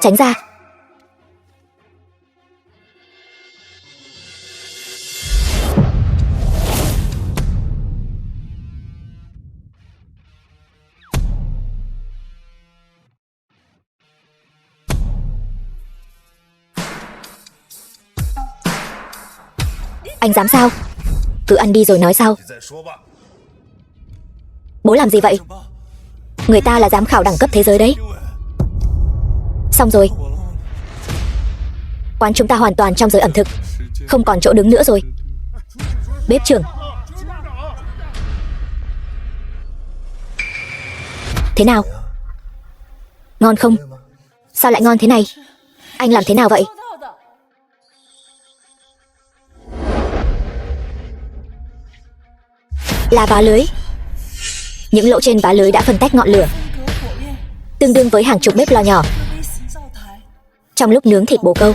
Tránh ra. Anh dám sao? Cứ ăn đi rồi nói sau. Bố làm gì vậy? Người ta là giám khảo đẳng cấp thế giới đấy. Xong rồi. Quán chúng ta hoàn toàn trong giới ẩm thực, không còn chỗ đứng nữa rồi. Bếp trưởng. Thế nào? Ngon không? Sao lại ngon thế này? Anh làm thế nào vậy? Là vá lưới. Những lỗ trên vá lưới đã phân tách ngọn lửa, tương đương với hàng chục bếp lò nhỏ. Trong lúc nướng thịt bồ câu,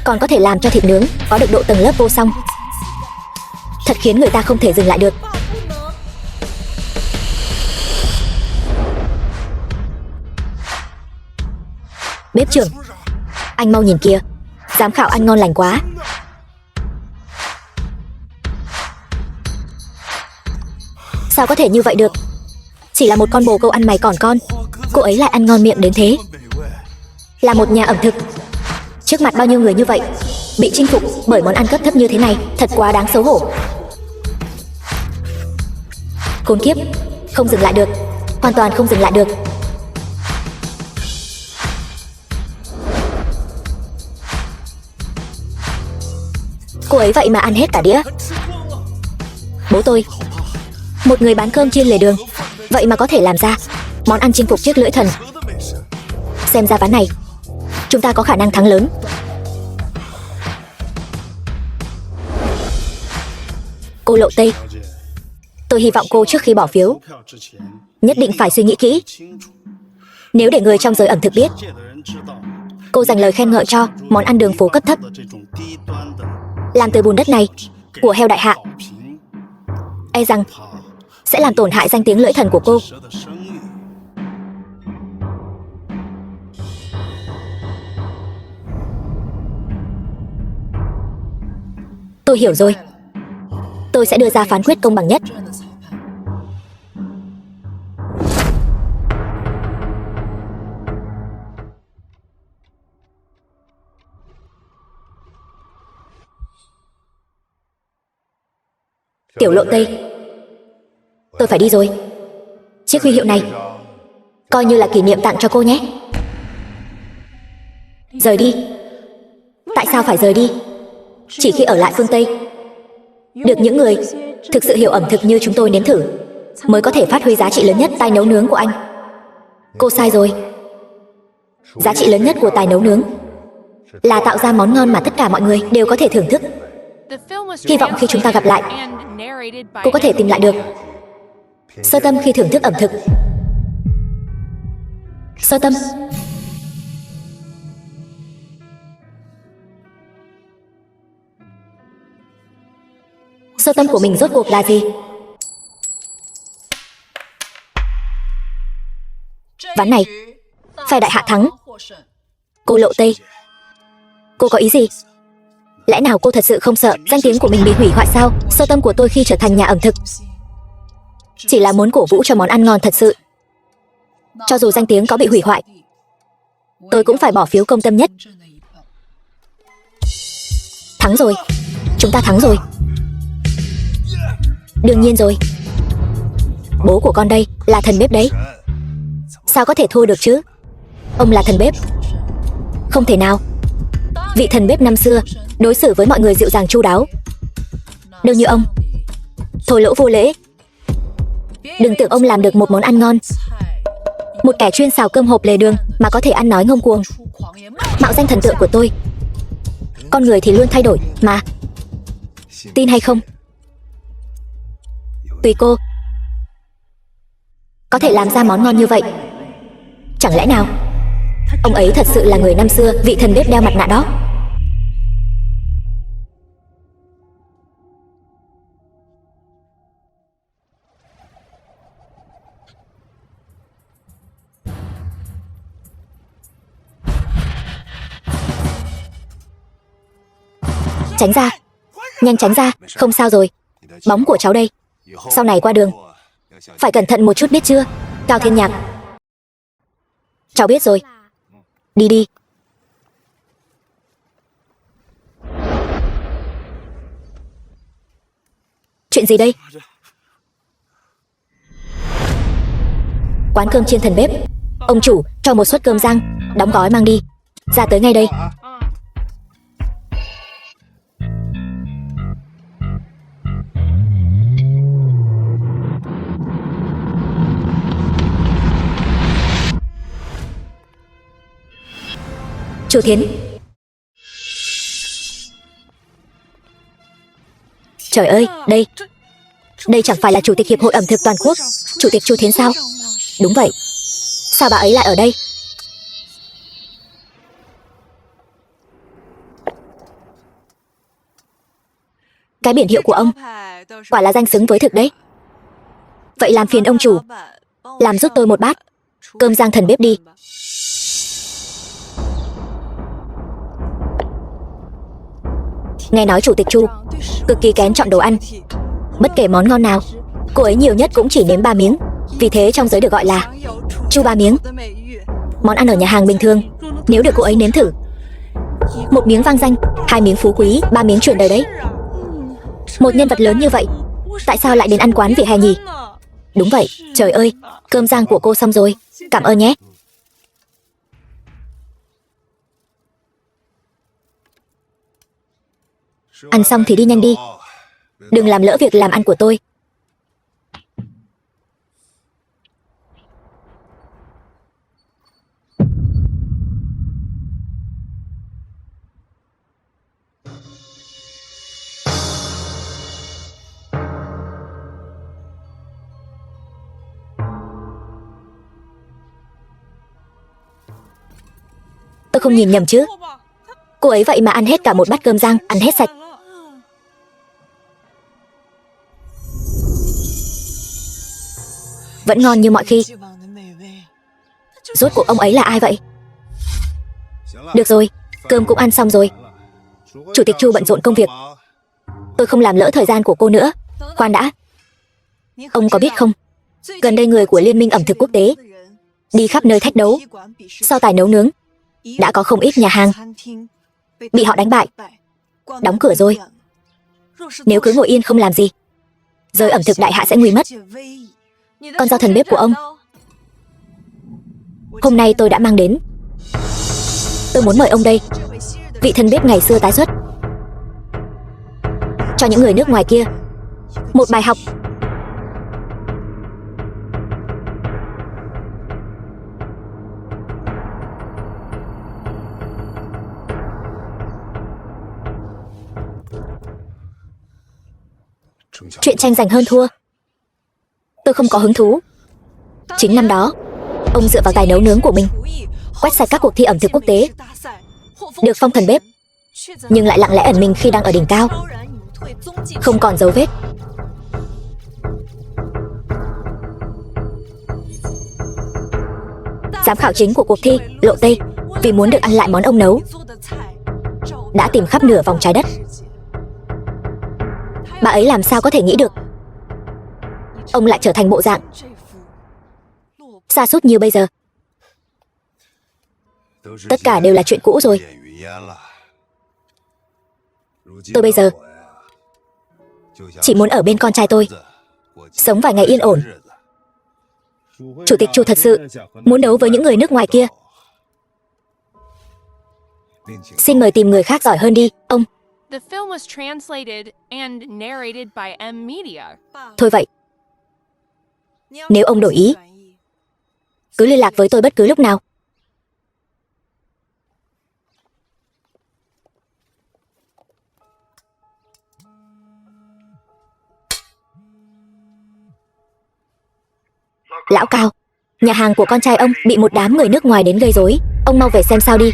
còn có thể làm cho thịt nướng có được độ tầng lớp vô song. Thật khiến người ta không thể dừng lại được. Bếp trưởng, anh mau nhìn kìa, giám khảo ăn ngon lành quá. Sao có thể như vậy được? Chỉ là một con bồ câu ăn mày còn con, cô ấy lại ăn ngon miệng đến thế. Là một nhà ẩm thực, trước mặt bao nhiêu người như vậy, bị chinh phục bởi món ăn cấp thấp như thế này, thật quá đáng xấu hổ. Khốn kiếp, không dừng lại được, hoàn toàn không dừng lại được. Cô ấy vậy mà ăn hết cả đĩa. Bố tôi, một người bán cơm trên lề đường, vậy mà có thể làm ra món ăn chinh phục chiếc lưỡi thần. Xem ra ván này chúng ta có khả năng thắng lớn. Cô Lộ Tây, tôi hy vọng cô trước khi bỏ phiếu nhất định phải suy nghĩ kỹ. Nếu để người trong giới ẩm thực biết cô dành lời khen ngợi cho món ăn đường phố cấp thấp làm từ bùn đất này của heo đại hạ, e rằng sẽ làm tổn hại danh tiếng lưỡi thần của cô. Tôi hiểu rồi. Tôi sẽ đưa ra phán quyết công bằng nhất. Tiểu Lộ Tây, tôi phải đi rồi. Chiếc huy hiệu này coi như là kỷ niệm tặng cho cô nhé. Rời đi. Tại sao phải rời đi? Chỉ khi ở lại phương Tây, được những người thực sự hiểu ẩm thực như chúng tôi nếm thử, mới có thể phát huy giá trị lớn nhất tài nấu nướng của anh. Cô sai rồi. Giá trị lớn nhất của tài nấu nướng là tạo ra món ngon mà tất cả mọi người đều có thể thưởng thức. Hy vọng khi chúng ta gặp lại, cô có thể tìm lại được sơ tâm khi thưởng thức ẩm thực. Sơ tâm. Sơ tâm của mình rốt cuộc là gì? Ván này phe đại hạ thắng. Cô Lộ Tây, cô có ý gì? Lẽ nào cô thật sự không sợ danh tiếng của mình bị hủy hoại sao? Sơ tâm của tôi khi trở thành nhà ẩm thực chỉ là muốn cổ vũ cho món ăn ngon thật sự. Cho dù danh tiếng có bị hủy hoại, tôi cũng phải bỏ phiếu công tâm nhất. Thắng rồi. Chúng ta thắng rồi. Đương nhiên rồi. Bố của con đây là thần bếp đấy. Sao có thể thua được chứ? Ông là thần bếp. Không thể nào. Vị thần bếp năm xưa đối xử với mọi người dịu dàng chu đáo, đâu như ông. Thô lỗ vô lễ. Đừng tưởng ông làm được một món ăn ngon. Một kẻ chuyên xào cơm hộp lề đường mà có thể ăn nói ngông cuồng, mạo danh thần tượng của tôi. Con người thì luôn thay đổi mà. Tin hay không, tùy cô. Có thể làm ra món ngon như vậy. Chẳng lẽ nào ông ấy thật sự là người năm xưa, vị thần bếp đeo mặt nạ đó? tránh ra. Nhanh tránh ra, không sao rồi. Bóng của cháu đây. Sau này qua đường phải cẩn thận một chút biết chưa? Cao Thiên Nhạc. Cháu biết rồi. Đi đi. Chuyện gì đây? Quán cơm chiên thần bếp. Ông chủ, cho một suất cơm rang, đóng gói mang đi. Ra tới ngay đây. Chu Thiến. Trời ơi, đây chẳng phải là chủ tịch Hiệp hội ẩm thực toàn quốc, Chủ tịch Chu Thiến sao? Đúng vậy. Sao bà ấy lại ở đây? Cái biển hiệu của ông quả là danh xứng với thực đấy. Vậy làm phiền ông chủ, làm giúp tôi một bát cơm rang thần bếp đi. Nghe nói chủ tịch Chu cực kỳ kén chọn đồ ăn. Bất kể món ngon nào, cô ấy nhiều nhất cũng chỉ nếm 3 miếng. Vì thế trong giới được gọi là Chu 3 miếng. Món ăn ở nhà hàng bình thường, nếu được cô ấy nếm thử, 1 miếng vang danh, 2 miếng phú quý, 3 miếng truyền đời đấy. Một nhân vật lớn như vậy, tại sao lại đến ăn quán vỉa hè nhỉ? Đúng vậy, trời ơi, cơm rang của cô xong rồi. Cảm ơn nhé. Ăn xong thì đi nhanh đi. Đừng làm lỡ việc làm ăn của tôi. Tôi không nhìn nhầm chứ? Cô ấy vậy mà ăn hết cả một bát cơm rang, ăn hết sạch. Vẫn ngon như mọi khi. Rốt cuộc ông ấy là ai vậy? Được rồi, cơm cũng ăn xong rồi. Chủ tịch Chu bận rộn công việc, tôi không làm lỡ thời gian của cô nữa. Khoan đã. Ông có biết không, gần đây người của Liên minh ẩm thực quốc tế đi khắp nơi thách đấu so tài nấu nướng. Đã có không ít nhà hàng bị họ đánh bại, đóng cửa rồi. Nếu cứ ngồi yên không làm gì, giới ẩm thực đại hạ sẽ nguy mất. Con dao thần bếp của ông, hôm nay tôi đã mang đến. Tôi muốn mời ông đây, vị thần bếp ngày xưa tái xuất, cho những người nước ngoài kia một bài học. Chuyện tranh giành hơn thua, tôi không có hứng thú. Chính năm đó, ông dựa vào tài nấu nướng của mình quét sạch các cuộc thi ẩm thực quốc tế, được phong thần bếp, nhưng lại lặng lẽ ẩn mình khi đang ở đỉnh cao, không còn dấu vết. Giám khảo chính của cuộc thi, Lộ Tây, vì muốn được ăn lại món ông nấu, đã tìm khắp nửa vòng trái đất. Bà ấy làm sao có thể nghĩ được ông lại trở thành bộ dạng sa sút như bây giờ. Tất cả đều là chuyện cũ rồi. Tôi bây giờ chỉ muốn ở bên con trai tôi, sống vài ngày yên ổn. Chủ tịch Chu thật sự muốn đấu với những người nước ngoài kia. Xin mời tìm người khác giỏi hơn đi, ông. Thôi vậy, nếu ông đổi ý, cứ liên lạc với tôi bất cứ lúc nào. Lão Cao, nhà hàng của con trai ông bị một đám người nước ngoài đến gây rối. Ông mau về xem sao đi.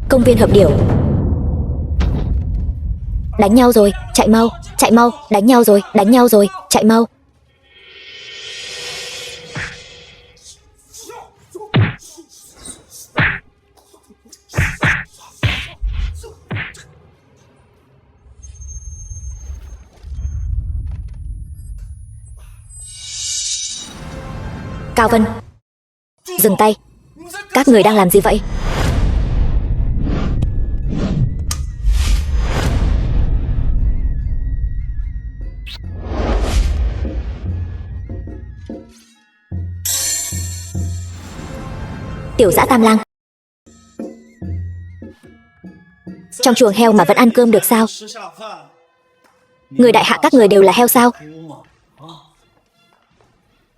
Công viên Hợp Điểu. Đánh nhau rồi, chạy mau, đánh nhau rồi, chạy mau. Cao Vân, dừng tay. Các người đang làm gì vậy? Tiểu dã Tam Lang, trong chuồng heo mà vẫn ăn cơm được sao? Người đại hạ các người đều là heo sao?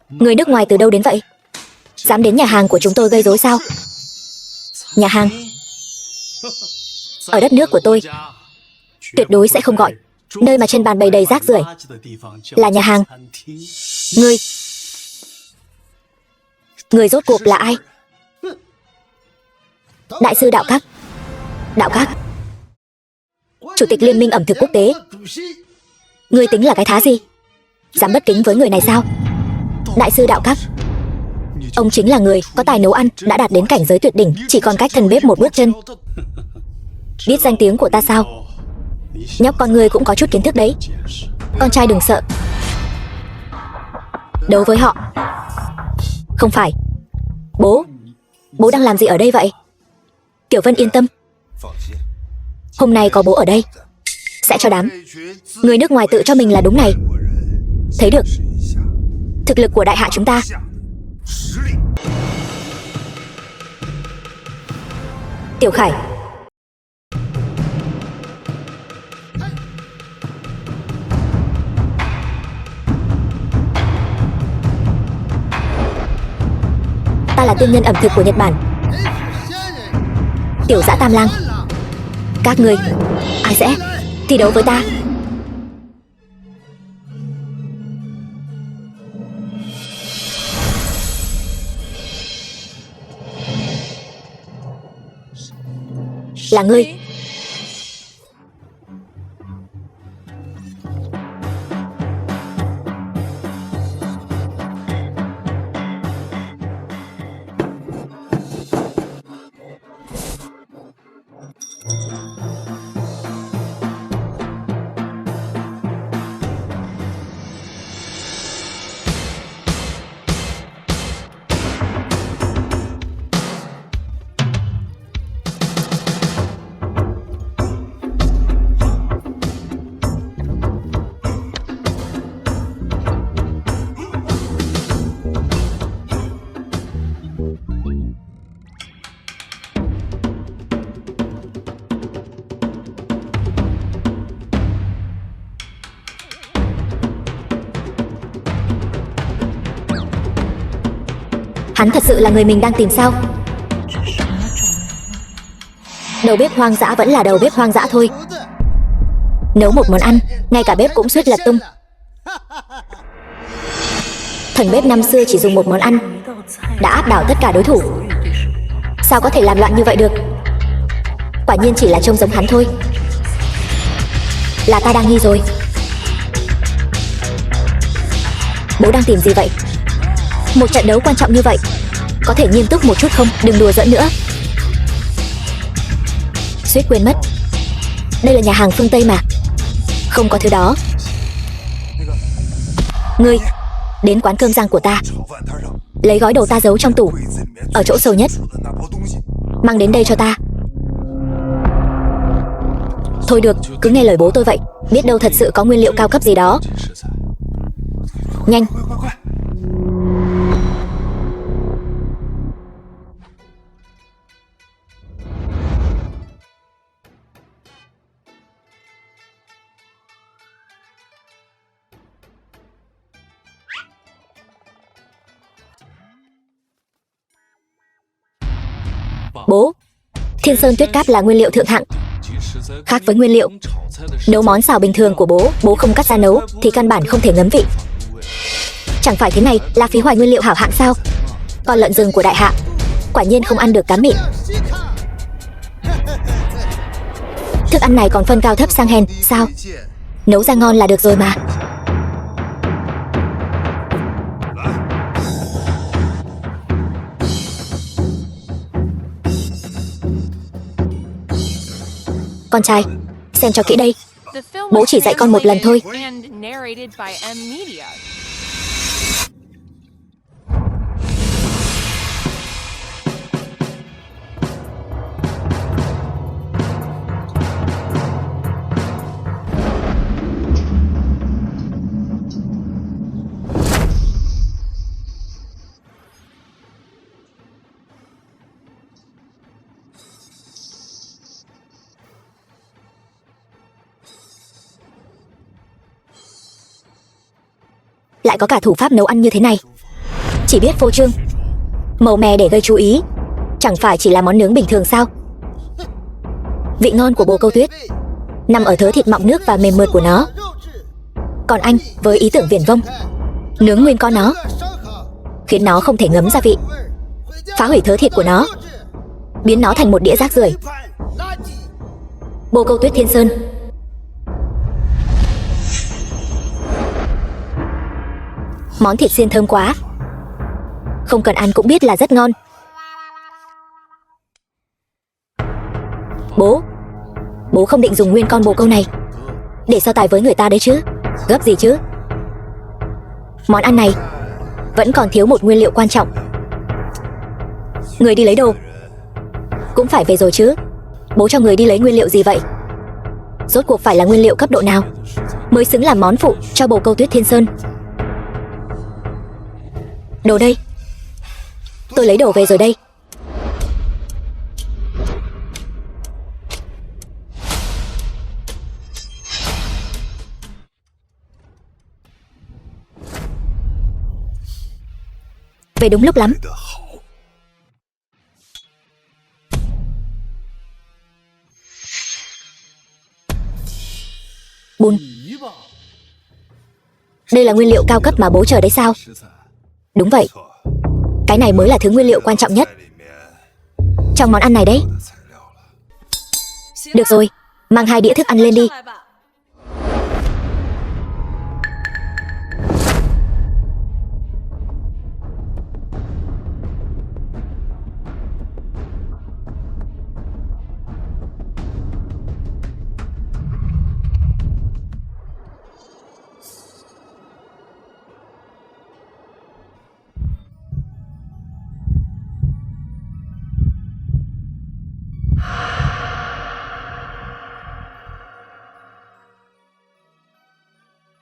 Người nước ngoài từ đâu đến vậy? Dám đến nhà hàng của chúng tôi gây rối sao? Nhà hàng? Ở đất nước của tôi, tuyệt đối sẽ không gọi nơi mà trên bàn bày đầy rác rưởi là nhà hàng. Người rốt cuộc là ai? Đại sư Đạo Các. Đạo Các, Chủ tịch Liên minh ẩm thực quốc tế. Ngươi tính là cái thá gì? Dám bất kính với người này sao? Đại sư Đạo Các, ông chính là người có tài nấu ăn, đã đạt đến cảnh giới tuyệt đỉnh, chỉ còn cách thần bếp một bước chân. Biết danh tiếng của ta sao? Nhóc con ngươi cũng có chút kiến thức đấy. Con trai đừng sợ. Đấu với họ. Không phải. Bố đang làm gì ở đây vậy? Tiểu Vân yên tâm, hôm nay có bố ở đây, sẽ cho đám người nước ngoài tự cho mình là đúng này thấy được thực lực của đại hạ chúng ta. Tiểu Khải, ta là tiên nhân ẩm thực của Nhật Bản. Tiểu dã Tam Lang, các người ai sẽ thi đấu với ta? Là ngươi. Hắn thật sự là người mình đang tìm sao? Đầu bếp hoang dã vẫn là đầu bếp hoang dã thôi. Nấu một món ăn, ngay cả bếp cũng suýt lật tung. Thần bếp năm xưa chỉ dùng một món ăn đã áp đảo tất cả đối thủ. Sao có thể làm loạn như vậy được? Quả nhiên chỉ là trông giống hắn thôi. Là ta đang nghi rồi. Bố đang tìm gì vậy? Một trận đấu quan trọng như vậy, có thể nghiêm túc một chút không? Đừng đùa giỡn nữa. Suýt quên mất, đây là nhà hàng phương Tây mà, không có thứ đó. Ngươi đến quán cơm rang của ta, lấy gói đồ ta giấu trong tủ ở chỗ sâu nhất, mang đến đây cho ta. Thôi được, cứ nghe lời bố tôi vậy. Biết đâu thật sự có nguyên liệu cao cấp gì đó. Nhanh. Bố, Thiên Sơn Tuyết Cáp là nguyên liệu thượng hạng. Khác với nguyên liệu nấu món xào bình thường của bố không cắt ra nấu thì căn bản không thể ngấm vị. Chẳng phải thế này là phí hoài nguyên liệu hảo hạng sao? Con lợn rừng của đại hạ quả nhiên không ăn được cá mịn. Thức ăn này còn phân cao thấp sang hèn sao? Nấu ra ngon là được rồi mà. Con trai, xem cho kỹ đây. Bố chỉ dạy con một lần thôi. lại có cả thủ pháp nấu ăn như thế này. Chỉ biết phô trương, màu mè để gây chú ý. Chẳng phải chỉ là món nướng bình thường sao? Vị ngon của bồ câu tuyết nằm ở thớ thịt mọng nước và mềm mượt của nó. Còn anh với ý tưởng viển vông, nướng nguyên con nó, khiến nó không thể ngấm gia vị, phá hủy thớ thịt của nó, biến nó thành một đĩa rác rưởi. Bồ câu tuyết Thiên Sơn. Món thịt xiên thơm quá, không cần ăn cũng biết là rất ngon. Bố không định dùng nguyên con bồ câu này để so tài với người ta đấy chứ? Gấp gì chứ? Món ăn này vẫn còn thiếu một nguyên liệu quan trọng. Người đi lấy đồ cũng phải về rồi chứ. Bố cho người đi lấy nguyên liệu gì vậy? Rốt cuộc phải là nguyên liệu cấp độ nào mới xứng làm món phụ cho bồ câu tuyết Thiên Sơn? Đồ đây. Tôi lấy đồ về rồi đây. Về đúng lúc lắm. Bùn. Đây là nguyên liệu cao cấp mà bố chờ đấy sao? Đúng vậy. Cái này mới là thứ nguyên liệu quan trọng nhất trong món ăn này đấy. Được rồi, mang 2 đĩa thức ăn lên đi.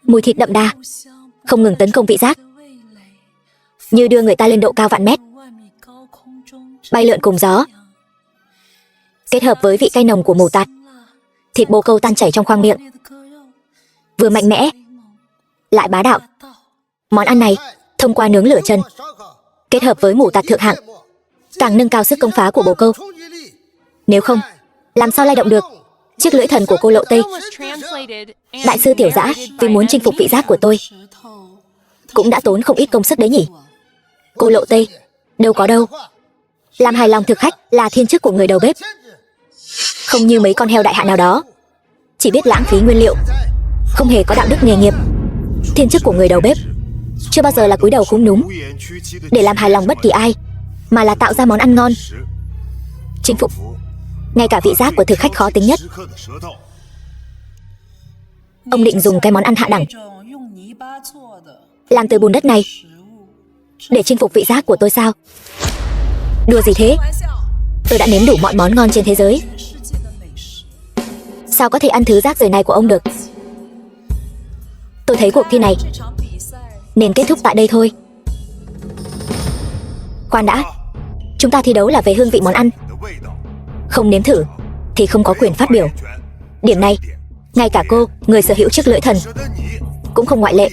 Mùi thịt đậm đà không ngừng tấn công vị giác, như đưa người ta lên độ cao vạn mét, bay lượn cùng gió. Kết hợp với vị cay nồng của mù tạt, thịt bồ câu tan chảy trong khoang miệng, vừa mạnh mẽ lại bá đạo. Món ăn này thông qua nướng lửa trần kết hợp với mù tạt thượng hạng, càng nâng cao sức công phá của bồ câu. Nếu không, làm sao lay động được chiếc lưỡi thần của cô Lộ Tây? Đại sư Tiểu Dã vì muốn chinh phục vị giác của tôi cũng đã tốn không ít công sức đấy nhỉ. Cô Lộ Tây đâu có đâu. Làm hài lòng thực khách là thiên chức của người đầu bếp, không như mấy con heo đại hạ nào đó chỉ biết lãng phí nguyên liệu, không hề có đạo đức nghề nghiệp. Thiên chức của người đầu bếp chưa bao giờ là cúi đầu cúm núm để làm hài lòng bất kỳ ai, mà là tạo ra món ăn ngon, chinh phục ngay cả vị giác của thực khách khó tính nhất. Ông định dùng cái món ăn hạ đẳng làm từ bùn đất này để chinh phục vị giác của tôi sao? Đùa gì thế? Tôi đã nếm đủ mọi món ngon trên thế giới, sao có thể ăn thứ rác rưởi này của ông được? Tôi thấy cuộc thi này nên kết thúc tại đây thôi. Khoan đã, chúng ta thi đấu là về hương vị món ăn, không nếm thử thì không có quyền phát biểu. Điểm này, ngay cả cô, người sở hữu chiếc lưỡi thần, cũng không ngoại lệ.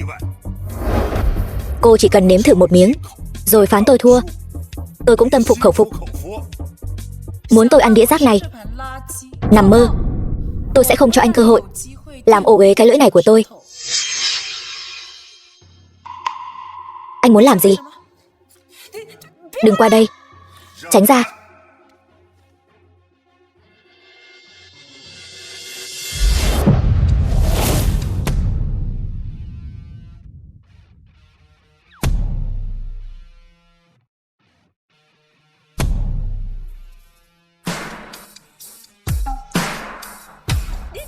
Cô chỉ cần nếm thử một miếng rồi phán tôi thua, tôi cũng tâm phục khẩu phục. Muốn tôi ăn đĩa rác này? Nằm mơ. Tôi sẽ không cho anh cơ hội làm ổ uế cái lưỡi này của tôi. Anh muốn làm gì? Đừng qua đây, tránh ra.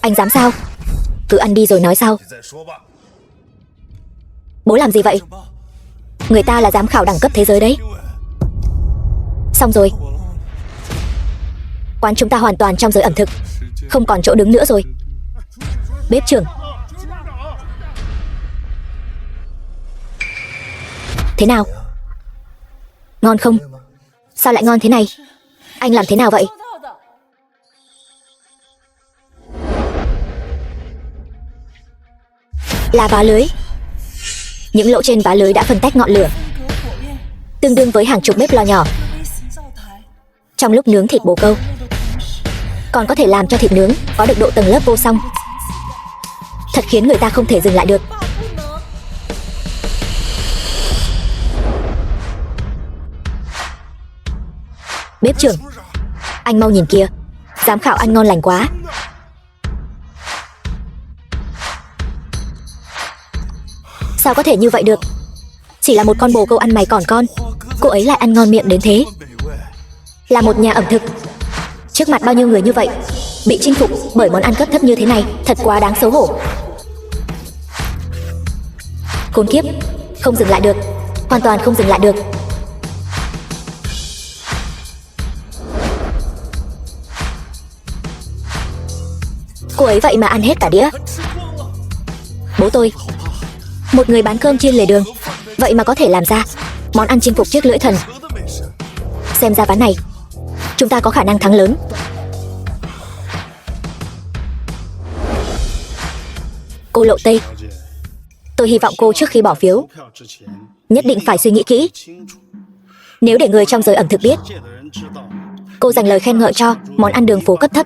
Anh dám sao? Cứ ăn đi rồi nói sau. Bố làm gì vậy? Người ta là giám khảo đẳng cấp thế giới đấy. Xong rồi. Quán chúng ta hoàn toàn trong giới ẩm thực, không còn chỗ đứng nữa rồi. Bếp trưởng. Thế nào? Ngon không? Sao lại ngon thế này? Anh làm thế nào vậy? Là vá lưới. Những lỗ trên vá lưới đã phân tách ngọn lửa, tương đương với hàng chục bếp lò nhỏ. Trong lúc nướng thịt bồ câu, còn có thể làm cho thịt nướng có được độ tầng lớp vô song, thật khiến người ta không thể dừng lại được. Bếp trưởng, anh mau nhìn kìa, giám khảo ăn ngon lành quá. Sao có thể như vậy được? Chỉ là một con bồ câu ăn mày còn con, cô ấy lại ăn ngon miệng đến thế. Là một nhà ẩm thực, trước mặt bao nhiêu người như vậy, bị chinh phục bởi món ăn cấp thấp như thế này, thật quá đáng xấu hổ. Khốn kiếp, không dừng lại được, hoàn toàn không dừng lại được. Cô ấy vậy mà ăn hết cả đĩa. Bố tôi, một người bán cơm trên lề đường, vậy mà có thể làm ra món ăn chinh phục chiếc lưỡi thần. Xem ra ván này chúng ta có khả năng thắng lớn. Cô Lộ Tây, tôi hy vọng cô trước khi bỏ phiếu nhất định phải suy nghĩ kỹ. Nếu để người trong giới ẩm thực biết cô dành lời khen ngợi cho món ăn đường phố cấp thấp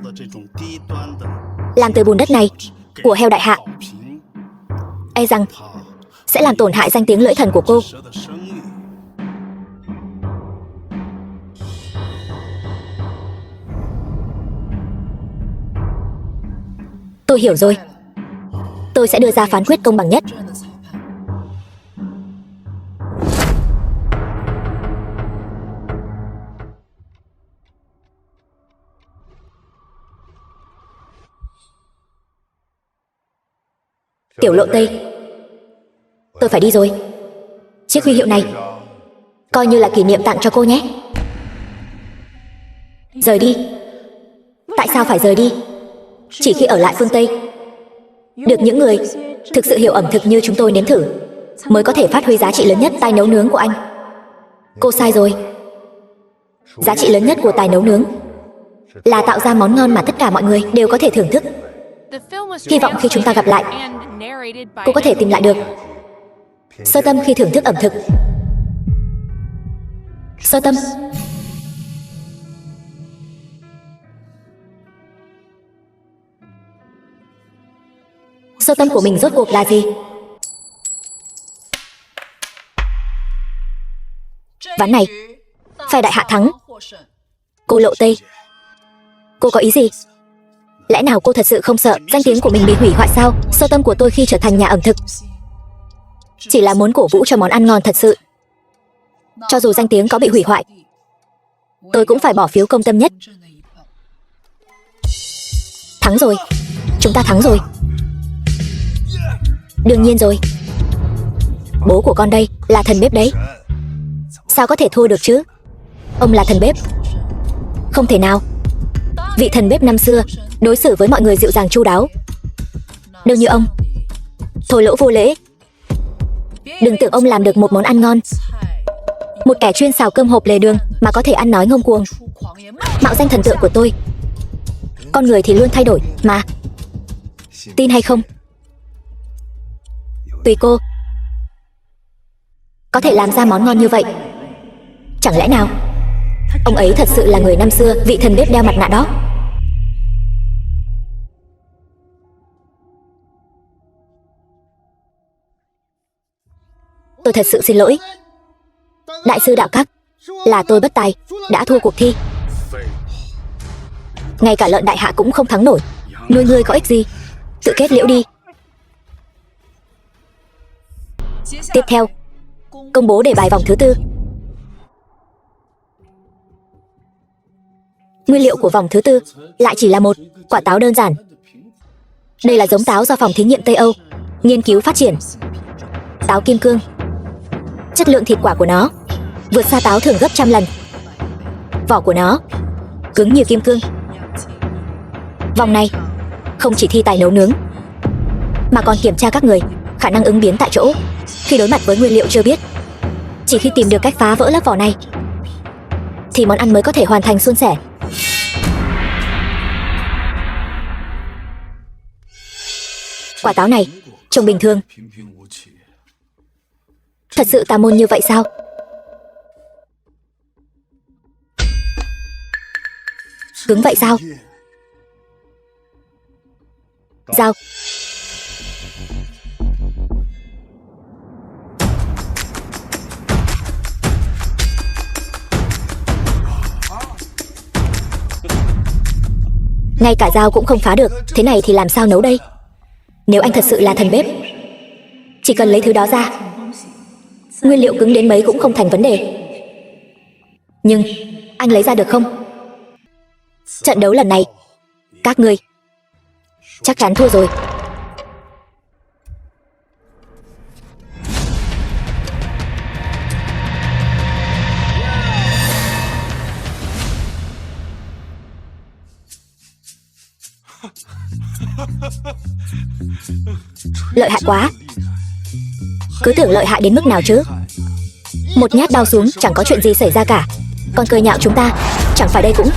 làm từ bùn đất này của heo đại hạ, e rằng sẽ làm tổn hại danh tiếng lưỡi thần của cô. Tôi hiểu rồi. Tôi sẽ đưa ra phán quyết công bằng nhất. Tiểu Lộ Tây, tôi phải đi rồi. Chiếc huy hiệu này coi như là kỷ niệm tặng cho cô nhé. Rời đi. Tại sao phải rời đi? Chỉ khi ở lại phương Tây, được những người thực sự hiểu ẩm thực như chúng tôi nếm thử, mới có thể phát huy giá trị lớn nhất tài nấu nướng của anh. Cô sai rồi. Giá trị lớn nhất của tài nấu nướng là tạo ra món ngon mà tất cả mọi người đều có thể thưởng thức. Hy vọng khi chúng ta gặp lại, cô có thể tìm lại được sơ tâm khi thưởng thức ẩm thực. Sơ tâm. Sơ tâm của mình rốt cuộc là gì? Ván này phe đại hạ thắng. Cô Lộ Tây, cô có ý gì? Lẽ nào cô thật sự không sợ danh tiếng của mình bị hủy hoại sao? Sơ tâm của tôi khi trở thành nhà ẩm thực chỉ là muốn cổ vũ cho món ăn ngon thật sự. Cho dù danh tiếng có bị hủy hoại, tôi cũng phải bỏ phiếu công tâm nhất. Thắng rồi. Chúng ta thắng rồi. Đương nhiên rồi. Bố của con đây là thần bếp đấy. Sao có thể thua được chứ? Ông là thần bếp. Không thể nào. Vị thần bếp năm xưa đối xử với mọi người dịu dàng chu đáo, đâu như ông. Thô lỗ vô lễ. Đừng tưởng ông làm được một món ăn ngon. Một kẻ chuyên xào cơm hộp lề đường mà có thể ăn nói ngông cuồng, mạo danh thần tượng của tôi. Con người thì luôn thay đổi mà. Tin hay không, tùy cô. Có thể làm ra món ngon như vậy. Chẳng lẽ nào ông ấy thật sự là người năm xưa, vị thần bếp đeo mặt nạ đó? Tôi thật sự xin lỗi, đại sư đạo các. Là tôi bất tài, đã thua cuộc thi. Ngay cả lợn đại hạ cũng không thắng nổi. Nuôi ngươi có ích gì? Tự kết liễu đi. Tiếp theo, công bố đề bài vòng thứ tư. Nguyên liệu của vòng thứ tư lại chỉ là một quả táo đơn giản. Đây là giống táo do phòng thí nghiệm Tây Âu nghiên cứu phát triển. Táo kim cương. Chất lượng thịt quả của nó vượt xa táo thường gấp trăm lần. Vỏ của nó cứng như kim cương. Vòng này không chỉ thi tài nấu nướng, mà còn kiểm tra các người khả năng ứng biến tại chỗ khi đối mặt với nguyên liệu chưa biết. Chỉ khi tìm được cách phá vỡ lớp vỏ này thì món ăn mới có thể hoàn thành suôn sẻ. Quả táo này trông bình thường, Thật sự tà môn như vậy sao? Cứng vậy sao? Dao. Ngay cả dao cũng không phá được, thế này thì làm sao nấu đây? Nếu anh thật sự là thần bếp, chỉ cần lấy thứ đó ra, nguyên liệu cứng đến mấy cũng không thành vấn đề. Nhưng anh lấy ra được không? Trận đấu lần này, các ngươi chắc chắn thua rồi. Lợi hại quá. Cứ tưởng lợi hại đến mức nào chứ. Một nhát đao xuống chẳng có chuyện gì xảy ra cả. Còn cười nhạo chúng ta, chẳng phải đây cũng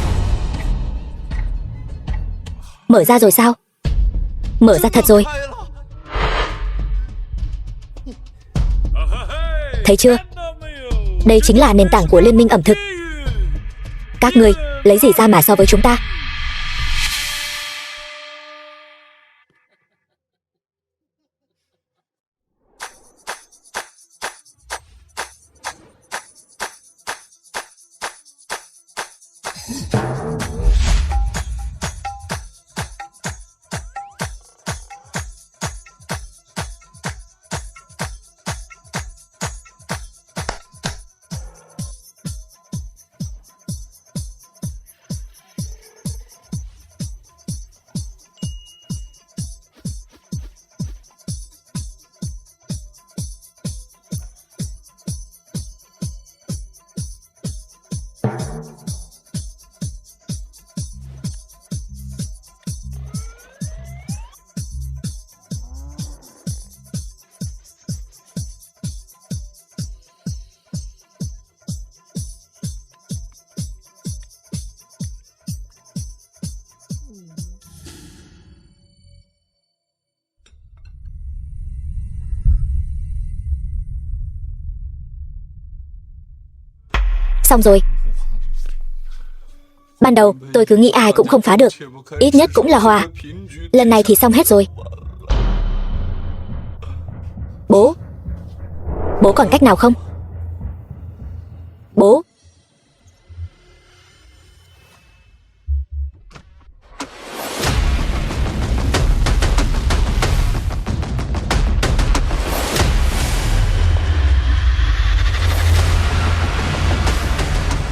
mở ra rồi sao? Mở ra thật rồi. Thấy chưa? Đây chính là nền tảng của liên minh ẩm thực. Các ngươi lấy gì ra mà so với chúng ta? Xong rồi. Ban đầu tôi cứ nghĩ ai cũng không phá được, ít nhất cũng là Hòa. Lần này thì xong hết rồi. Bố. Bố còn cách nào không? Bố.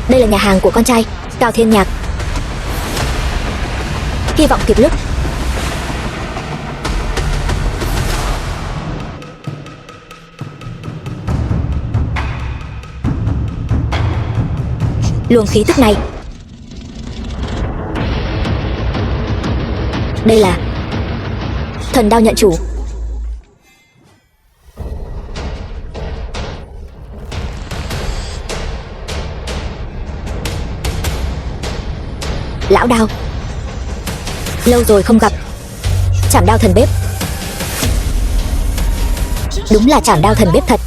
Đây là nhà hàng của con trai Cao Thiên Nhạc. Hy vọng kịp lúc. Luồng khí tức này, đây là thần đao nhận chủ. Lão đao, lâu rồi không gặp. Trảm đao thần bếp. Đúng là trảm đao thần bếp thật.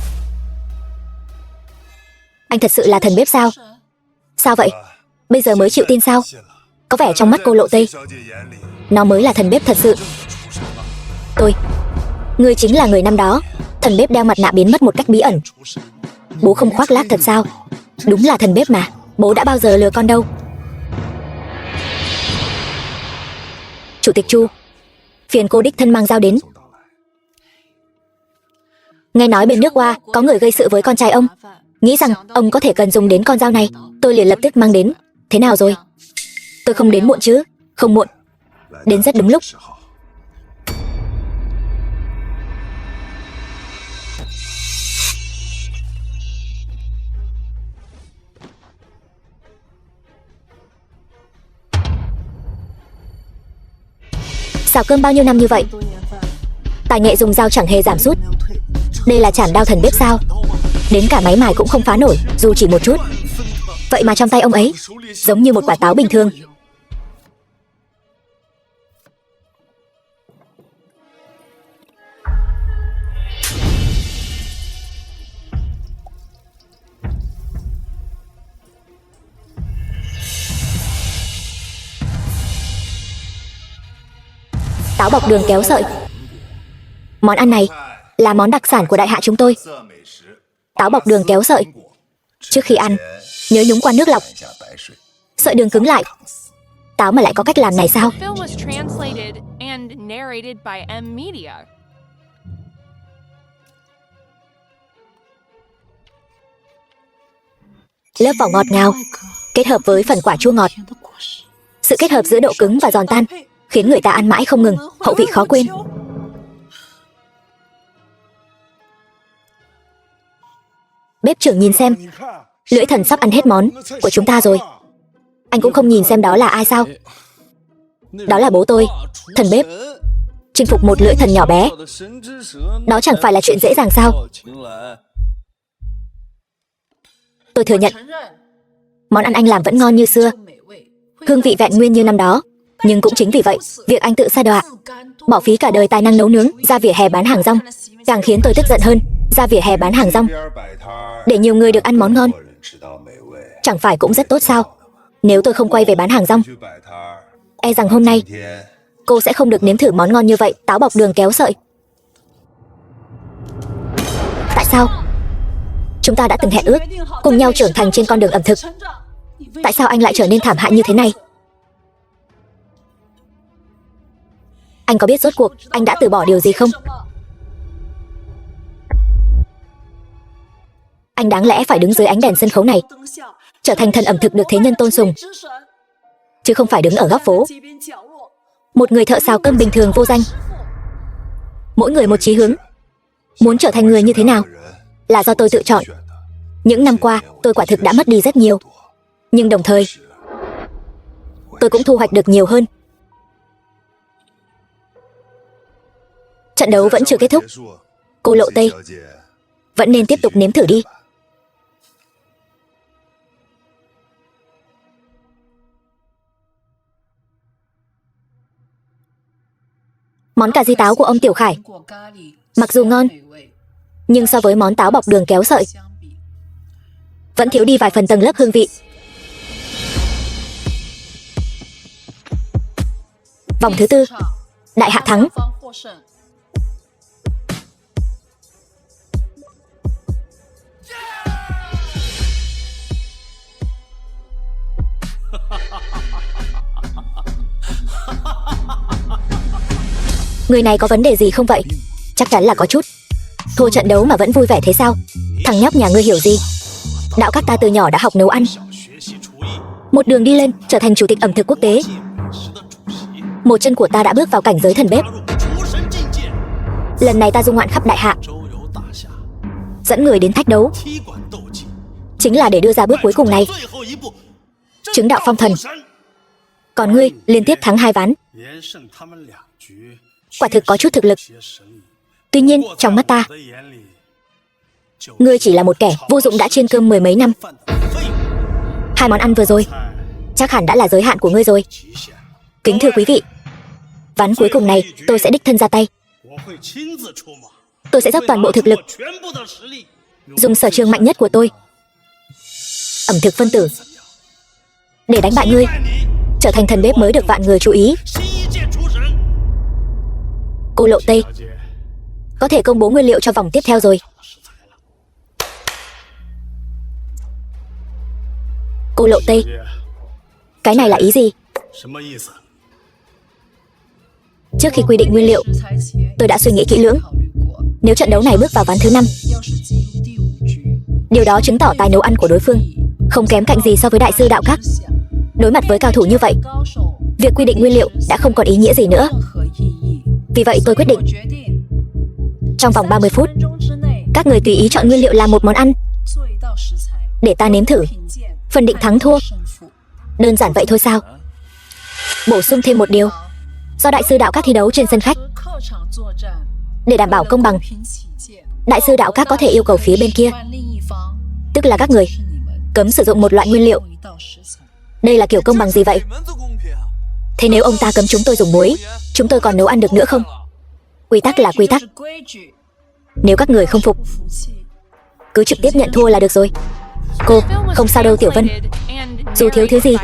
Anh thật sự là thần bếp sao? Sao vậy? Bây giờ mới chịu tin sao? Có vẻ trong mắt cô Lộ Tây, nó mới là thần bếp thật sự. Ngươi chính là người năm đó thần bếp đeo mặt nạ biến mất một cách bí ẩn. Bố không khoác lác thật sao? Đúng là thần bếp mà. Bố đã bao giờ lừa con đâu. Chủ tịch Chu, phiền cô đích thân mang dao đến. Nghe nói bên nước Hoa có người gây sự với con trai ông, nghĩ rằng ông có thể cần dùng đến con dao này. Tôi liền lập tức mang đến. Thế nào rồi? Tôi không đến muộn chứ? Không muộn, đến rất đúng lúc. Xào cơm bao nhiêu năm như vậy, tài nghệ dùng dao chẳng hề giảm sút. Đây là trảm đao thần bếp sao? Đến cả máy mài cũng không phá nổi, dù chỉ một chút. Vậy mà trong tay ông ấy giống như một quả táo bình thường. Táo bọc đường kéo sợi. Món ăn này là món đặc sản của đại hạ chúng tôi. Táo bọc đường kéo sợi. Trước khi ăn, nhớ nhúng qua nước lọc. Sợi đường cứng lại. Táo mà lại có cách làm này sao? Lớp vỏ ngọt ngào kết hợp với phần quả chua ngọt. Sự kết hợp giữa độ cứng và giòn tan khiến người ta ăn mãi không ngừng, hậu vị khó quên. Bếp trưởng nhìn xem, lưỡi thần sắp ăn hết món của chúng ta rồi. Anh cũng không nhìn xem đó là ai sao? Đó là bố tôi, thần bếp. Chinh phục một lưỡi thần nhỏ bé, đó chẳng phải là chuyện dễ dàng sao? Tôi thừa nhận, món ăn anh làm vẫn ngon như xưa, hương vị vẹn nguyên như năm đó. Nhưng cũng chính vì vậy, việc anh tự sa đọa, bỏ phí cả đời tài năng nấu nướng, ra vỉa hè bán hàng rong, càng khiến tôi tức giận hơn. Ra vỉa hè bán hàng rong để nhiều người được ăn món ngon, chẳng phải cũng rất tốt sao? Nếu tôi không quay về bán hàng rong, e rằng hôm nay cô sẽ không được nếm thử món ngon như vậy. Táo bọc đường kéo sợi. Tại sao? Chúng ta đã từng hẹn ước cùng nhau trưởng thành trên con đường ẩm thực. Tại sao anh lại trở nên thảm hại như thế này? Anh có biết rốt cuộc anh đã từ bỏ điều gì không? Anh đáng lẽ phải đứng dưới ánh đèn sân khấu này, trở thành thần ẩm thực được thế nhân tôn sùng, chứ không phải đứng ở góc phố, một người thợ xào cơm bình thường vô danh. Mỗi người một chí hướng. Muốn trở thành người như thế nào là do tôi tự chọn. Những năm qua tôi quả thực đã mất đi rất nhiều, nhưng đồng thời tôi cũng thu hoạch được nhiều hơn. Trận đấu vẫn chưa kết thúc. Cô Lộ Tây vẫn nên tiếp tục nếm thử đi. Món cà ri táo của ông Tiểu Khải mặc dù ngon, nhưng so với món táo bọc đường kéo sợi vẫn thiếu đi vài phần tầng lớp hương vị. Vòng thứ tư, đại hạ thắng. Người này có vấn đề gì không vậy? Chắc chắn là có chút. Thua trận đấu mà vẫn vui vẻ thế sao? Thằng nhóc nhà ngươi hiểu gì? Đạo các ta từ nhỏ đã học nấu ăn, một đường đi lên trở thành chủ tịch ẩm thực quốc tế. Một chân của ta đã bước vào cảnh giới thần bếp. Lần này ta du ngoạn khắp đại hạ, dẫn người đến thách đấu, chính là để đưa ra bước cuối cùng này, chứng đạo phong thần. Còn ngươi liên tiếp thắng 2 ván, quả thực có chút thực lực. Tuy nhiên trong mắt ta, ngươi chỉ là một kẻ vô dụng đã chiên cơm 10 mấy năm. 2 món ăn vừa rồi chắc hẳn đã là giới hạn của ngươi rồi. Kính thưa quý vị, ván cuối cùng này tôi sẽ đích thân ra tay. Tôi sẽ dốc toàn bộ thực lực, dùng sở trường mạnh nhất của tôi, ẩm thực phân tử, để đánh bại ngươi, trở thành thần bếp mới được vạn người chú ý. Cô Lộ Tây có thể công bố nguyên liệu cho vòng tiếp theo rồi. Cô Lộ Tây, cái này là ý gì? Trước khi quy định nguyên liệu, tôi đã suy nghĩ kỹ lưỡng. Nếu trận đấu này bước vào ván thứ 5, điều đó chứng tỏ tài nấu ăn của đối phương không kém cạnh gì so với đại sư Đạo Các. Đối mặt với cao thủ như vậy, việc quy định nguyên liệu đã không còn ý nghĩa gì nữa. Vì vậy tôi quyết định, trong vòng 30 phút, các người tùy ý chọn nguyên liệu làm một món ăn, để ta nếm thử, phân định thắng thua. Đơn giản vậy thôi sao? Bổ sung thêm một điều, do đại sư Đạo Các thi đấu trên sân khách, để đảm bảo công bằng, đại sư Đạo Các có thể yêu cầu phía bên kia, tức là các người, cấm sử dụng một loại nguyên liệu. Đây là kiểu công bằng gì vậy? Thế nếu ông ta cấm chúng tôi dùng muối, chúng tôi còn nấu ăn được nữa không? Quy tắc là quy tắc. Nếu các người không phục, cứ trực tiếp nhận thua là được rồi. Cô, không sao đâu Tiểu Vân. Dù thiếu thứ gì,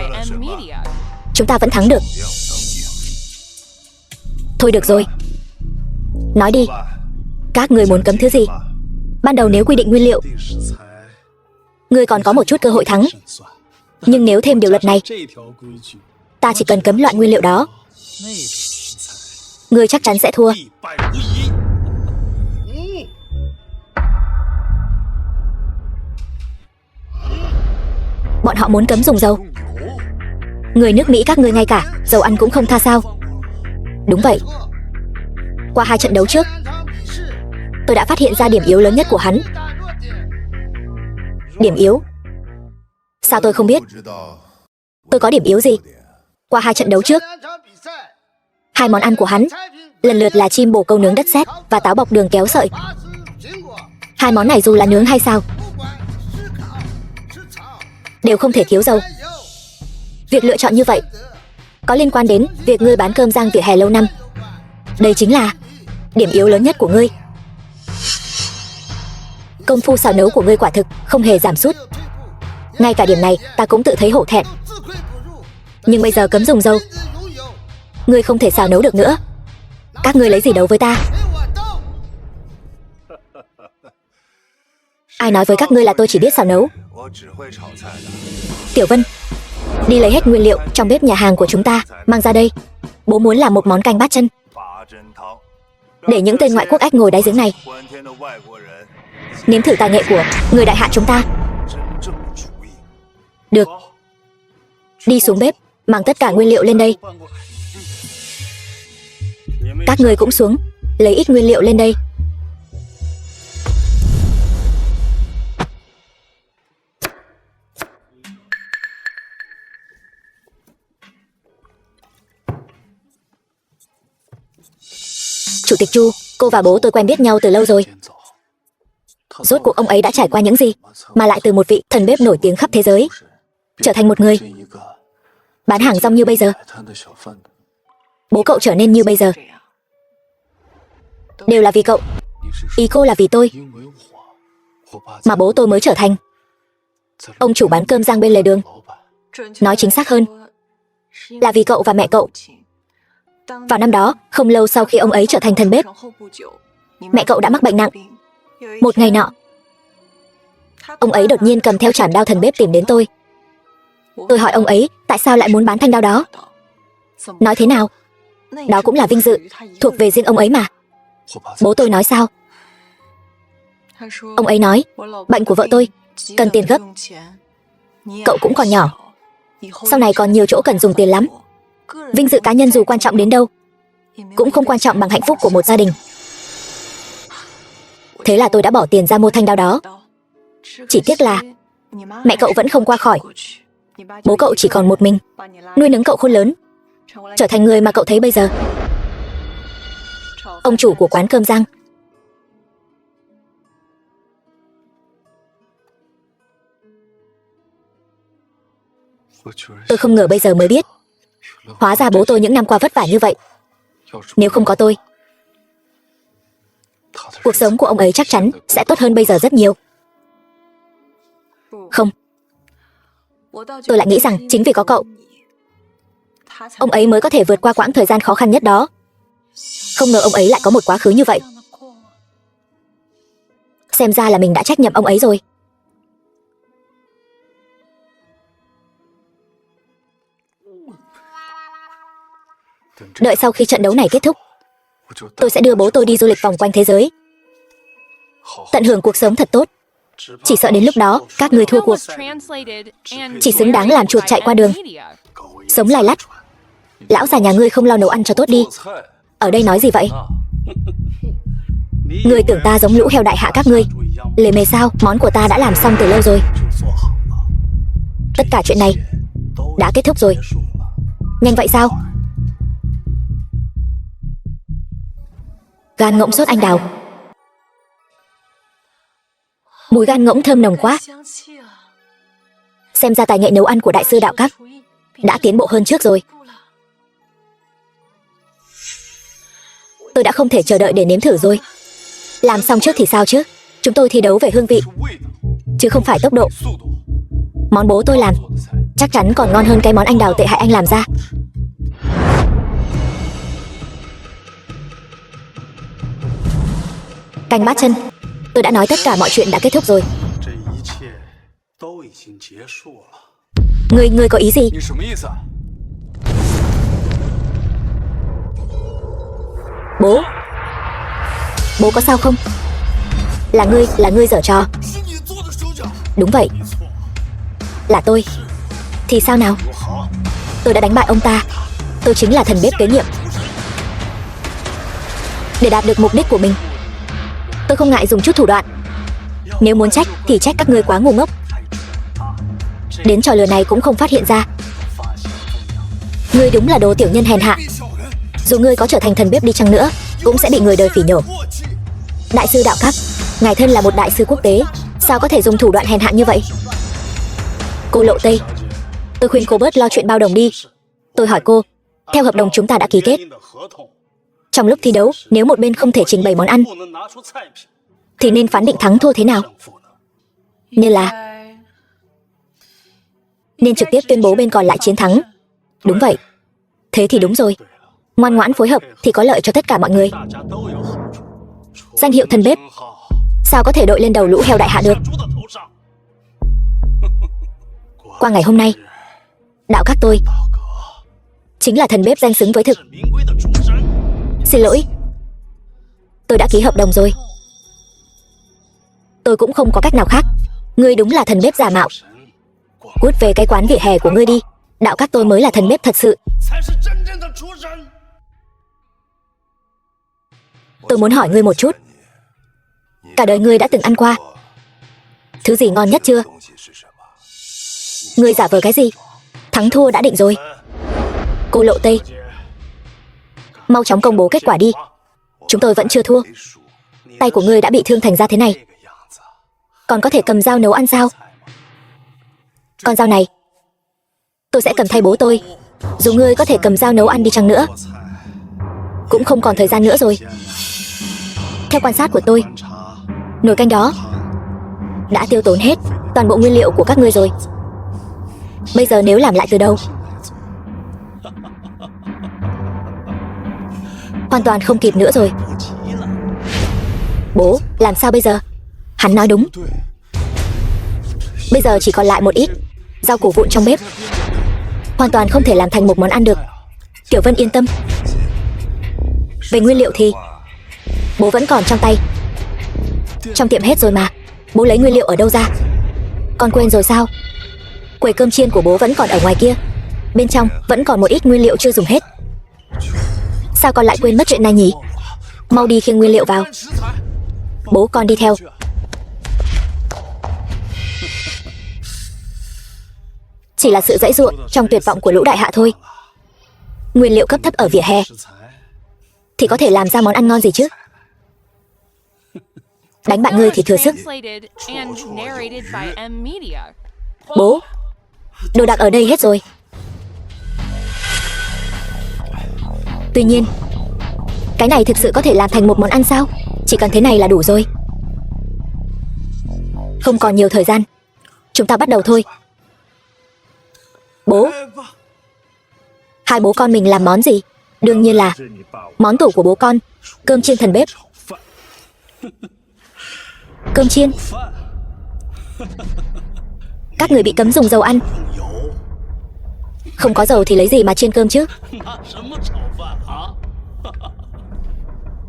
chúng ta vẫn thắng được. Thôi được rồi, nói đi, các người muốn cấm thứ gì? Ban đầu nếu quy định nguyên liệu, ngươi còn có một chút cơ hội thắng. Nhưng nếu thêm điều luật này, ta chỉ cần cấm loại nguyên liệu đó, ngươi chắc chắn sẽ thua. Bọn họ muốn cấm dùng dầu. Người nước Mỹ các ngươi ngay cả dầu ăn cũng không tha sao? Đúng vậy. Qua 2 trận đấu trước, tôi đã phát hiện ra điểm yếu lớn nhất của hắn. Điểm yếu? Sao tôi không biết? Tôi có điểm yếu gì? Qua 2 trận đấu trước, 2 món ăn của hắn lần lượt là chim bồ câu nướng đất sét và táo bọc đường kéo sợi. 2 món này dù là nướng hay sao, đều không thể thiếu dầu. Việc lựa chọn như vậy có liên quan đến việc ngươi bán cơm rang vỉa hè lâu năm. Đây chính là điểm yếu lớn nhất của ngươi. Công phu xào nấu của ngươi quả thực không hề giảm sút. Ngay cả điểm này ta cũng tự thấy hổ thẹn. Nhưng bây giờ cấm dùng dầu, ngươi không thể xào nấu được nữa. Các ngươi lấy gì đấu với ta? Ai nói với các ngươi là tôi chỉ biết xào nấu? Tiểu Vân, đi lấy hết nguyên liệu trong bếp nhà hàng của chúng ta, mang ra đây. Bố muốn làm một món canh bát chân, để những tên ngoại quốc ách ngồi đáy giếng này nếm thử tài nghệ của người đại hạ chúng ta. Được, đi xuống bếp, mang tất cả nguyên liệu lên đây. Các người cũng xuống, lấy ít nguyên liệu lên đây. Chủ tịch Chu, cô và bố tôi quen biết nhau từ lâu rồi. Rốt cuộc ông ấy đã trải qua những gì mà lại từ một vị thần bếp nổi tiếng khắp thế giới trở thành một người bán hàng rong như bây giờ? Bố cậu trở nên như bây giờ đều là vì cậu. Ý cô là vì tôi mà bố tôi mới trở thành ông chủ bán cơm rang bên lề đường. Nói chính xác hơn là vì cậu và mẹ cậu. Vào năm đó, không lâu sau khi ông ấy trở thành thần bếp, mẹ cậu đã mắc bệnh nặng. Một ngày nọ, ông ấy đột nhiên cầm theo chảm đao thần bếp tìm đến tôi. Tôi hỏi ông ấy tại sao lại muốn bán thanh đao đó. Nói thế nào, đó cũng là vinh dự thuộc về riêng ông ấy mà. Bố tôi nói sao? Ông ấy nói bệnh của vợ tôi cần tiền gấp. Cậu cũng còn nhỏ, sau này còn nhiều chỗ cần dùng tiền lắm. Vinh dự cá nhân dù quan trọng đến đâu cũng không quan trọng bằng hạnh phúc của một gia đình. Thế là tôi đã bỏ tiền ra mua thanh đao đó. Chỉ tiếc là mẹ cậu vẫn không qua khỏi. Bố cậu chỉ còn một mình nuôi nấng cậu khôn lớn, trở thành người mà cậu thấy bây giờ, ông chủ của quán cơm rang. Tôi không ngờ bây giờ mới biết, hóa ra bố tôi những năm qua vất vả như vậy. Nếu không có tôi, cuộc sống của ông ấy chắc chắn sẽ tốt hơn bây giờ rất nhiều. Không, tôi lại nghĩ rằng chính vì có cậu, ông ấy mới có thể vượt qua quãng thời gian khó khăn nhất đó. Không ngờ ông ấy lại có một quá khứ như vậy. Xem ra là mình đã trách nhầm ông ấy rồi. Đợi sau khi trận đấu này kết thúc, tôi sẽ đưa bố tôi đi du lịch vòng quanh thế giới, tận hưởng cuộc sống thật tốt. Chỉ sợ đến lúc đó các người thua cuộc, chỉ xứng đáng làm chuột chạy qua đường, sống lai lắt. Lão già nhà ngươi không lo nấu ăn cho tốt đi. Ở đây nói gì vậy? Ngươi tưởng ta giống lũ heo đại hạ các ngươi? Lề mề sao? Món của ta đã làm xong từ lâu rồi. Tất cả chuyện này đã kết thúc rồi. Nhanh vậy sao? Gan ngỗng sốt anh đào. Mùi gan ngỗng thơm nồng quá. Xem ra tài nghệ nấu ăn của đại sư đạo các đã tiến bộ hơn trước rồi. Tôi đã không thể chờ đợi để nếm thử rồi. Làm xong trước thì sao chứ? Chúng tôi thi đấu về hương vị, chứ không phải tốc độ. Món bố tôi làm chắc chắn còn ngon hơn cái món anh đào tệ hại anh làm ra. Canh bát chân. Tôi đã nói tất cả mọi chuyện đã kết thúc rồi. Ngươi có ý gì? Bố có sao không? Là ngươi giở trò. Đúng vậy, là tôi. Thì sao nào? Tôi đã đánh bại ông ta. Tôi chính là thần bếp kế nhiệm. Để đạt được mục đích của mình, tôi không ngại dùng chút thủ đoạn. Nếu muốn trách thì trách các ngươi quá ngu ngốc, đến trò lừa này cũng không phát hiện ra. Ngươi đúng là đồ tiểu nhân hèn hạ. Dù ngươi có trở thành thần bếp đi chăng nữa, cũng sẽ bị người đời phỉ nhổ. Đại sư Đạo Các, ngài thân là một đại sư quốc tế, sao có thể dùng thủ đoạn hèn hạ như vậy? Cô Lộ Tây, tôi khuyên cô bớt lo chuyện bao đồng đi. Tôi hỏi cô, theo hợp đồng chúng ta đã ký kết, trong lúc thi đấu, nếu một bên không thể trình bày món ăn thì nên phán định thắng thua thế nào? Nên trực tiếp tuyên bố bên còn lại chiến thắng. Đúng vậy. Thế thì đúng rồi. Ngoan ngoãn phối hợp thì có lợi cho tất cả mọi người. Danh hiệu thần bếp sao có thể đội lên đầu lũ heo đại hạ được? Qua ngày hôm nay, Đạo Các tôi chính là thần bếp danh xứng với thực. Xin lỗi, tôi đã ký hợp đồng rồi. Tôi cũng không có cách nào khác. Ngươi đúng là thần bếp giả mạo. Cút về cái quán vỉa hè của ngươi đi. Đạo Các tôi mới là thần bếp thật sự. Tôi muốn hỏi ngươi một chút. Cả đời ngươi đã từng ăn qua thứ gì ngon nhất chưa? Ngươi giả vờ cái gì? Thắng thua đã định rồi. Cô Lộ Tây, mau chóng công bố kết quả đi. Chúng tôi vẫn chưa thua. Tay của ngươi đã bị thương thành ra thế này, còn có thể cầm dao nấu ăn sao? Con dao này tôi sẽ cầm thay bố tôi. Dù ngươi có thể cầm dao nấu ăn đi chăng nữa, cũng không còn thời gian nữa rồi. Theo quan sát của tôi, nồi canh đó đã tiêu tốn hết toàn bộ nguyên liệu của các ngươi rồi. Bây giờ nếu làm lại từ đầu, hoàn toàn không kịp nữa rồi. Bố, làm sao bây giờ? Hắn nói đúng. Bây giờ chỉ còn lại một ít rau củ vụn trong bếp, hoàn toàn không thể làm thành một món ăn được. Tiểu Vân yên tâm. Về nguyên liệu thì bố vẫn còn trong tay. Trong tiệm hết rồi mà. Bố lấy nguyên liệu ở đâu ra? Con quên rồi sao? Quầy cơm chiên của bố vẫn còn ở ngoài kia. Bên trong vẫn còn một ít nguyên liệu chưa dùng hết. Sao con lại quên mất chuyện này nhỉ? Mau đi khiêng nguyên liệu vào. Bố con đi theo. Chỉ là sự giãy giụa trong tuyệt vọng của lũ đại hạ thôi. Nguyên liệu cấp thấp ở vỉa hè thì có thể làm ra món ăn ngon gì chứ? Đánh bại ngươi thì thừa sức. Bố, đồ đạc ở đây hết rồi. Tuy nhiên, cái này thực sự có thể làm thành một món ăn sao? Chỉ cần thế này là đủ rồi. Không còn nhiều thời gian, chúng ta bắt đầu thôi. Bố, hai bố con mình làm món gì? Đương nhiên là món tủ của bố con, cơm chiên thần bếp. Cơm chiên? Các người bị cấm dùng dầu ăn. Không có dầu thì lấy gì mà chiên cơm chứ?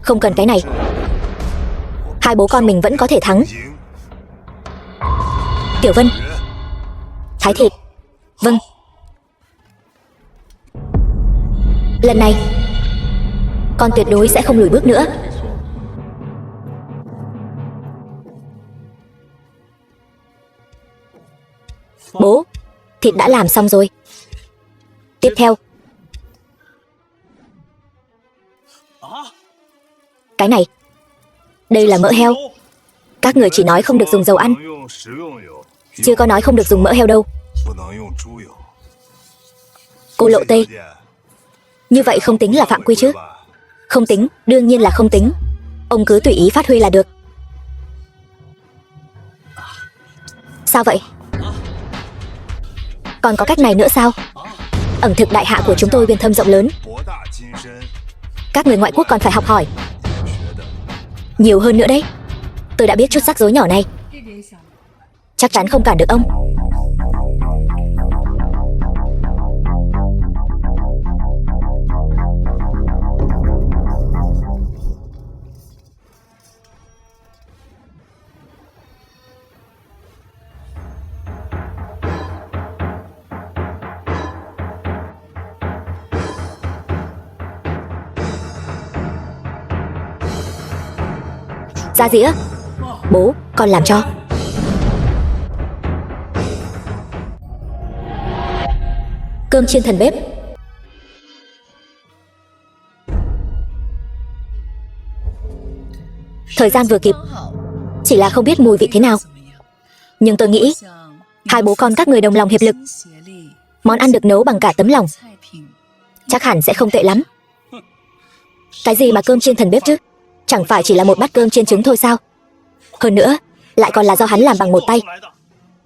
Không cần cái này. Hai bố con mình vẫn có thể thắng. Tiểu Vân, thái thịt. Vâng. Lần này con tuyệt đối sẽ không lùi bước nữa. Bố, thịt đã làm xong rồi. Tiếp theo, cái này, đây là mỡ heo. Các người chỉ nói không được dùng dầu ăn, chưa có nói không được dùng mỡ heo đâu. Cô Lộ Tây, như vậy không tính là phạm quy chứ? Không tính, đương nhiên là không tính. Ông cứ tùy ý phát huy là được. Sao vậy? Còn có cách này nữa sao? Ẩm thực đại hạ của chúng tôi uyên thâm rộng lớn. Các người ngoại quốc còn phải học hỏi nhiều hơn nữa đấy. Tôi đã biết chút rắc rối nhỏ này chắc chắn không cản được ông. Ra dĩa. Bố, con làm cho. Cơm chiên thần bếp. Thời gian vừa kịp, chỉ là không biết mùi vị thế nào. Nhưng tôi nghĩ hai bố con các người đồng lòng hiệp lực, món ăn được nấu bằng cả tấm lòng, chắc hẳn sẽ không tệ lắm. Cái gì mà cơm chiên thần bếp chứ? Chẳng phải chỉ là một bát cơm chiên trứng thôi sao? Hơn nữa, lại còn là do hắn làm bằng một tay.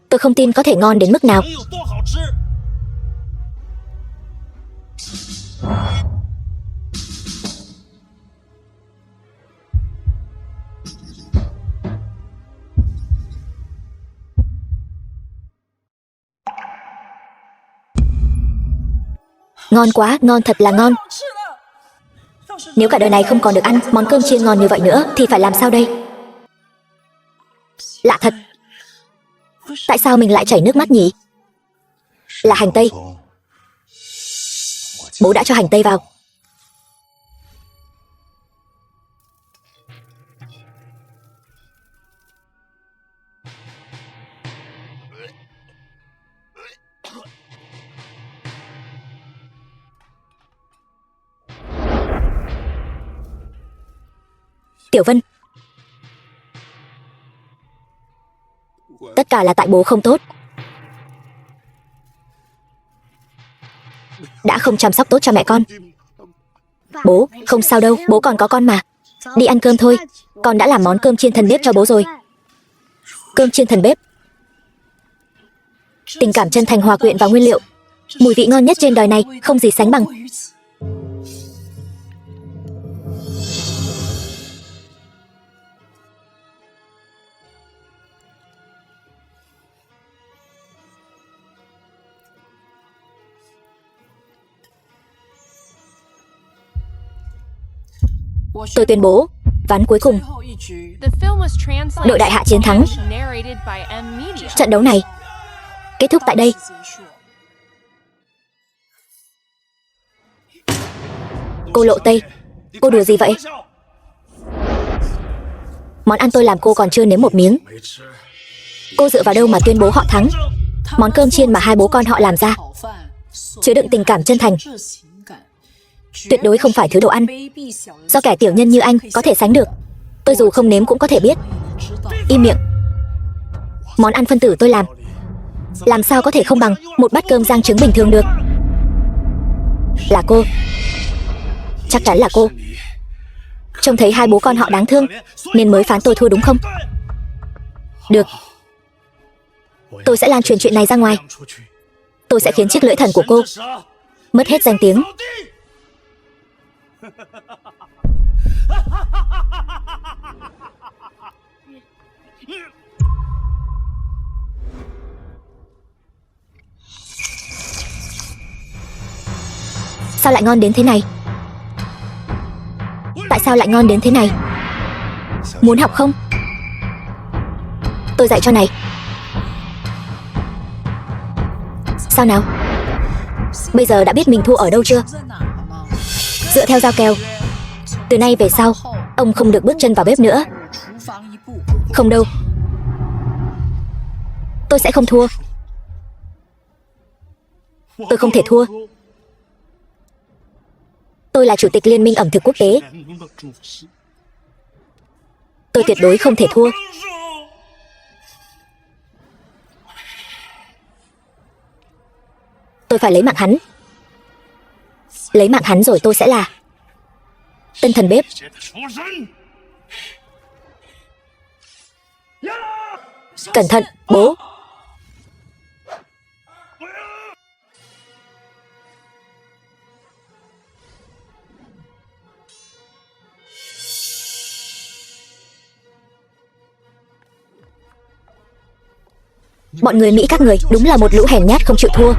Tôi không tin có thể ngon đến mức nào. Ngon quá, ngon thật là ngon. Nếu cả đời này không còn được ăn món cơm chiên ngon như vậy nữa thì phải làm sao đây? Lạ thật. Tại sao mình lại chảy nước mắt nhỉ? Là hành tây. Bố đã cho hành tây vào. Tiểu Vân, tất cả là tại bố không tốt, đã không chăm sóc tốt cho mẹ con. Bố, không sao đâu, bố còn có con mà. Đi ăn cơm thôi, con đã làm món cơm chiên thần bếp cho bố rồi. Cơm chiên thần bếp. Tình cảm chân thành hòa quyện vào nguyên liệu, mùi vị ngon nhất trên đời này, không gì sánh bằng. Tôi tuyên bố, ván cuối cùng, đội đại hạ chiến thắng. Trận đấu này kết thúc tại đây. Cô Lộ Tây, cô đùa gì vậy? Món ăn tôi làm cô còn chưa nếm một miếng. Cô dựa vào đâu mà tuyên bố họ thắng? Món cơm chiên mà hai bố con họ làm ra chứa đựng tình cảm chân thành, tuyệt đối không phải thứ đồ ăn do kẻ tiểu nhân như anh có thể sánh được. Tôi dù không nếm cũng có thể biết. Im miệng. Món ăn phân tử tôi làm sao có thể không bằng một bát cơm rang trứng bình thường được? Là cô. Chắc chắn là cô. Trông thấy hai bố con họ đáng thương nên mới phán tôi thua đúng không? Được, tôi sẽ lan truyền chuyện này ra ngoài. Tôi sẽ khiến chiếc lưỡi thần của cô mất hết danh tiếng. Sao lại ngon đến thế này? Tại sao lại ngon đến thế này? Muốn học không? Tôi dạy cho này. Sao nào? Bây giờ đã biết mình thua ở đâu chưa? Dựa theo giao kèo, từ nay về sau ông không được bước chân vào bếp nữa. Không đâu, tôi sẽ không thua. Tôi không thể thua. Tôi là chủ tịch Liên minh ẩm thực quốc tế. Tôi tuyệt đối không thể thua. Tôi phải lấy mạng hắn. Lấy mạng hắn rồi tôi sẽ là tân thần bếp. Cẩn thận, bố. Bọn người Mỹ các người đúng là một lũ hèn nhát không chịu thua.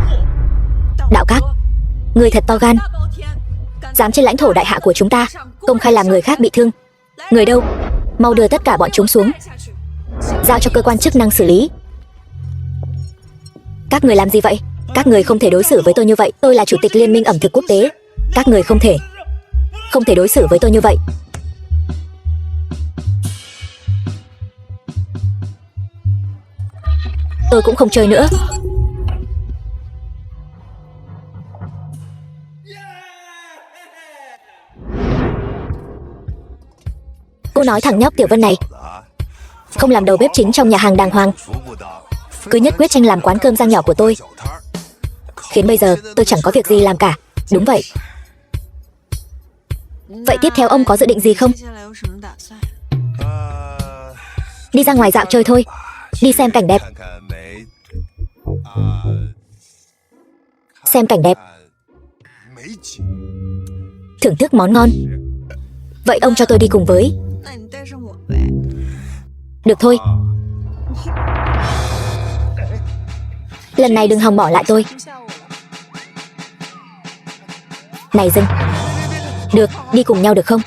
Đạo Các, người thật to gan, dám trên lãnh thổ đại hạ của chúng ta công khai làm người khác bị thương. Người đâu? Mau đưa tất cả bọn chúng xuống, giao cho cơ quan chức năng xử lý. Các người làm gì vậy? Các người không thể đối xử với tôi như vậy. Tôi là chủ tịch Liên minh ẩm thực quốc tế. Các người không thể đối xử với tôi như vậy. Tôi cũng không chơi nữa. Cô nói thằng nhóc Tiểu Vân này không làm đầu bếp chính trong nhà hàng đàng hoàng, cứ nhất quyết tranh làm quán cơm rang nhỏ của tôi, khiến bây giờ tôi chẳng có việc gì làm cả. Đúng vậy. Vậy tiếp theo ông có dự định gì không? Đi ra ngoài dạo chơi thôi. Đi xem cảnh đẹp. Xem cảnh đẹp, thưởng thức món ngon. Vậy ông cho tôi đi cùng với. Được thôi. Lần này đừng hòng bỏ lại tôi. Này dừng. Được, đi cùng nhau được không?